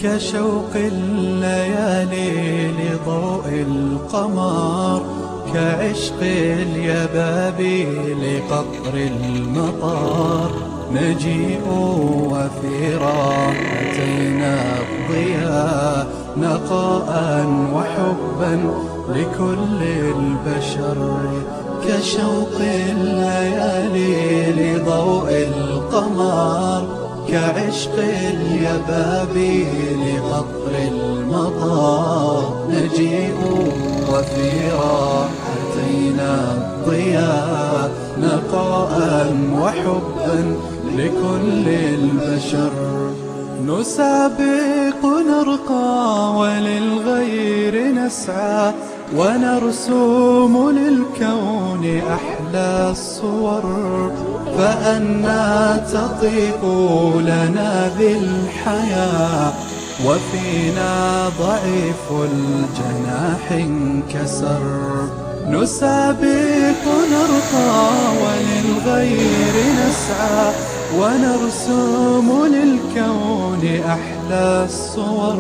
كشوق الليالي لضوء القمر، كعشق اليبابي لقطر المطر. نجيء وفي راحتنا الضياء، نقاء وحبا لكل البشر. كشوق الليالي لضوء القمر، كعشق اليبابي لقطر المطر. نجيء وفي راحتنا الضياء، نقاء وحبا لكل البشر. نسابق نرقى وللغير نسعى، ونرسم للكون أحلى الصور. فأنى تطيق لنا ذي الحياة، وفينا ضعيف الجناح انكسر. نسابق نرقى وللغير نسعى، ونرسم للكون أحلى الصور.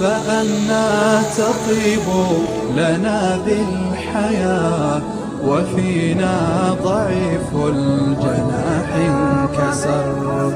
فأنى تطيب لنا ذي الحياة، وفينا ضعيف الجناح انكسر.